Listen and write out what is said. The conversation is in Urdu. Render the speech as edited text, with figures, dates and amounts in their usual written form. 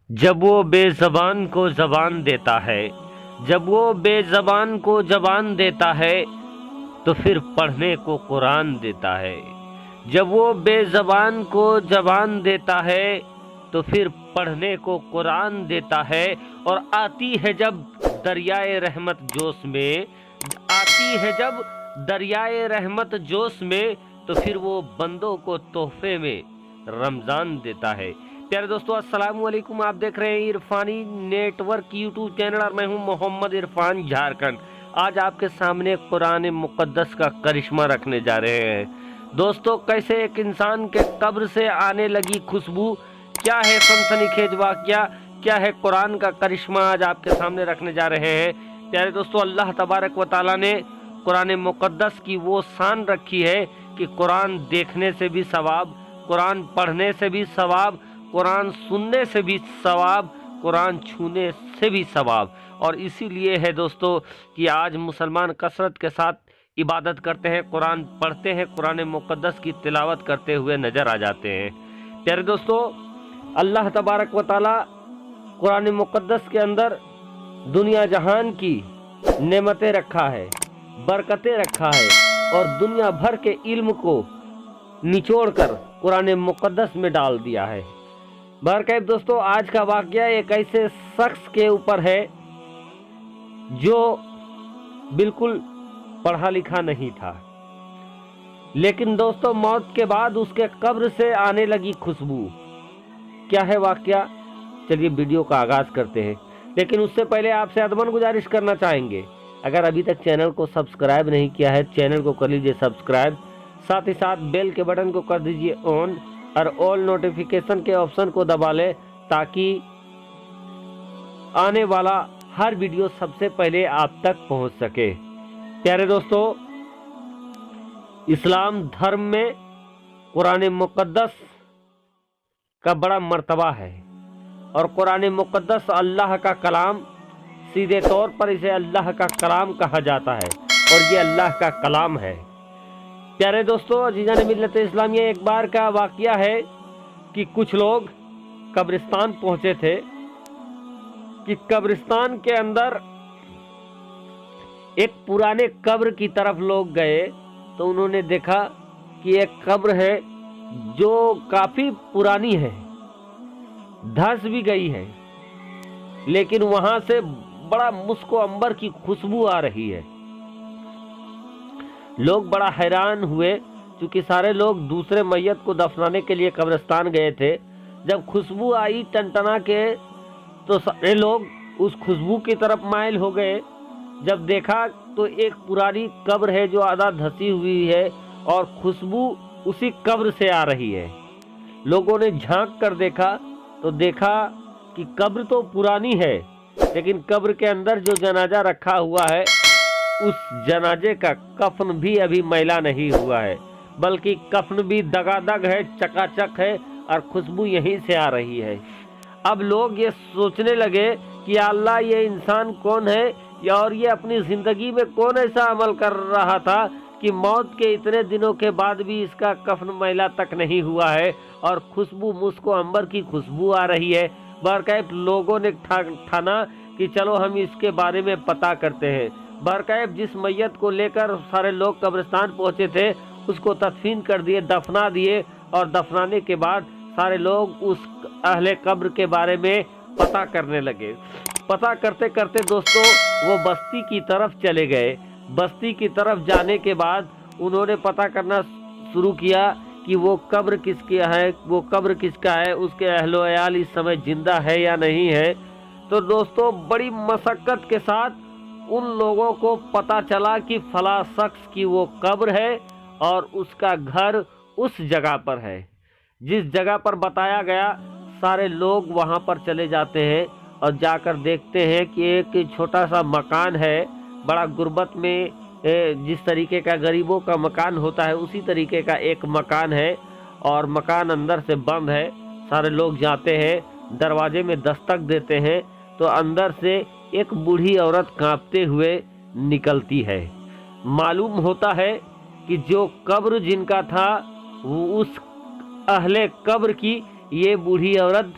جب وہ بے زبان کو زبان دیتا ہے، جب وہ بے زبان کو زبان دیتا ہے تو پھر پڑھنے کو قرآن دیتا ہے۔ جب وہ بے زبان کو زبان دیتا ہے تو پھر پڑھنے کو قرآن دیتا ہے، اور آتی ہے جب دریائے رحمت جوش میں، آتی ہے جب دریائے رحمت جوش میں، تو پھر وہ بندوں کو تحفے میں رمضان دیتا ہے۔ پیارے دوستو، السلام علیکم، آپ دیکھ رہے ہیں Irfani net work YouTube channel, اور میں ہوں محمد عرفان جھارکھنڈ۔ آج آپ کے سامنے قرآن مقدس کا کرشمہ رکھنے جا رہے ہیں۔ دوستو، کیسے ایک انسان کے قبر سے آنے لگی خوشبو، کیا ہے سنسنی خیز واقعہ، کیا ہے قرآن کا کرشمہ، آج آپ کے سامنے رکھنے جا رہے ہیں۔ پیارے دوستو، اللہ تبارک و تعالیٰ نے قرآن مقدس کی وہ شان رکھی ہے کہ قرآن دیکھنے سے بھی ثواب، قرآن پڑھنے سے بھی ثواب، قرآن سننے سے بھی ثواب، قرآن چھونے سے بھی ثواب۔ اور اسی لیے ہے دوستو کہ آج مسلمان کثرت کے ساتھ عبادت کرتے ہیں، قرآن پڑھتے ہیں، قرآن مقدس کی تلاوت کرتے ہوئے نظر آ جاتے ہیں۔ پیارے دوستو، اللہ تبارک و تعالی قرآن مقدس کے اندر دنیا جہان کی نعمتیں رکھا ہے، برکتیں رکھا ہے، اور دنیا بھر کے علم کو نچوڑ کر قرآن مقدس میں ڈال دیا ہے۔ برکیف دوستو، آج کا واقعہ ایک ایسے شخص کے اوپر ہے جو بالکل پڑھا لکھا نہیں تھا، لیکن دوستو موت کے بعد اس کے قبر سے آنے لگی خوشبو۔ کیا ہے واقعہ؟ چلیے ویڈیو کا آغاز کرتے ہیں، لیکن اس سے پہلے آپ سے ادباً گزارش کرنا چاہیں گے، اگر ابھی تک چینل کو سبسکرائب نہیں کیا ہے، چینل کو کر لیجئے سبسکرائب، ساتھ ہی ساتھ بیل کے بٹن کو کر دیجئے آن، اور آل نوٹیفیکیشن کے آپشن کو دبا لیں تاکہ آنے والا ہر ویڈیو سب سے پہلے آپ تک پہنچ سکے۔ پیارے دوستو، اسلام دھرم میں قرآن مقدس کا بڑا مرتبہ ہے، اور قرآن مقدس اللہ کا کلام، سیدھے طور پر اسے اللہ کا کلام کہا جاتا ہے، اور یہ اللہ کا کلام ہے۔ پیارے دوستو، عزیزان ملت اسلامیہ، ایک بار کا واقعہ ہے کہ کچھ لوگ قبرستان پہنچے تھے، کہ قبرستان کے اندر ایک پرانے قبر کی طرف لوگ گئے تو انہوں نے دیکھا کہ ایک قبر ہے جو کافی پرانی ہے، دھس بھی گئی ہے، لیکن وہاں سے بڑا مسک و عنبر کی خوشبو آ رہی ہے۔ لوگ بڑا حیران ہوئے، چونکہ سارے لوگ دوسرے میت کو دفنانے کے لیے قبرستان گئے تھے۔ جب خوشبو آئی ٹنٹنا کے تو سارے لوگ اس خوشبو کی طرف مائل ہو گئے۔ جب دیکھا تو ایک پرانی قبر ہے جو آدھا دھسی ہوئی ہے، اور خوشبو اسی قبر سے آ رہی ہے۔ لوگوں نے جھانک کر دیکھا تو دیکھا کہ قبر تو پرانی ہے، لیکن قبر کے اندر جو جنازہ رکھا ہوا ہے اس جنازے کا کفن بھی ابھی میلا نہیں ہوا ہے، بلکہ کفن بھی دگادگ ہے، چکا چک ہے، اور خوشبو یہیں سے آ رہی ہے۔ اب لوگ یہ سوچنے لگے کہ یا اللہ، یہ انسان کون ہے، اور یہ اپنی زندگی میں کون ایسا عمل کر رہا تھا کہ موت کے اتنے دنوں کے بعد بھی اس کا کفن میلا تک نہیں ہوا ہے، اور خوشبو مسک و عنبر کی خوشبو آ رہی ہے۔ برکیف لوگوں نے ٹھانا کہ چلو ہم اس کے بارے میں پتہ کرتے ہیں۔ برکیف جس میت کو لے کر سارے لوگ قبرستان پہنچے تھے اس کو تدفین کر دیے، دفنا دیے، اور دفنانے کے بعد سارے لوگ اس اہل قبر کے بارے میں پتہ کرنے لگے۔ پتہ کرتے کرتے دوستو وہ بستی کی طرف چلے گئے۔ بستی کی طرف جانے کے بعد انہوں نے پتہ کرنا شروع کیا کہ وہ قبر کس کی ہے، وہ قبر کس کا ہے، اس کے اہل و عیال اس سمے زندہ ہے یا نہیں ہے۔ تو دوستو بڑی مشقت کے ساتھ ان لوگوں کو پتہ چلا کہ فلاں شخص کی وہ قبر ہے، اور اس کا گھر اس جگہ پر ہے جس جگہ پر بتایا گیا۔ سارے لوگ وہاں پر چلے جاتے ہیں اور جا کر دیکھتے ہیں کہ ایک چھوٹا سا مکان ہے، بڑا غربت میں جس طریقے کا غریبوں کا مکان ہوتا ہے اسی طریقے کا ایک مکان ہے، اور مکان اندر سے بند ہے۔ سارے لوگ جاتے ہیں، دروازے میں دستک دیتے ہیں تو اندر سے ایک بوڑھی عورت کانپتے ہوئے نکلتی ہے۔ معلوم ہوتا ہے کہ جو قبر جن کا تھا وہ اس اہل قبر کی یہ بوڑھی عورت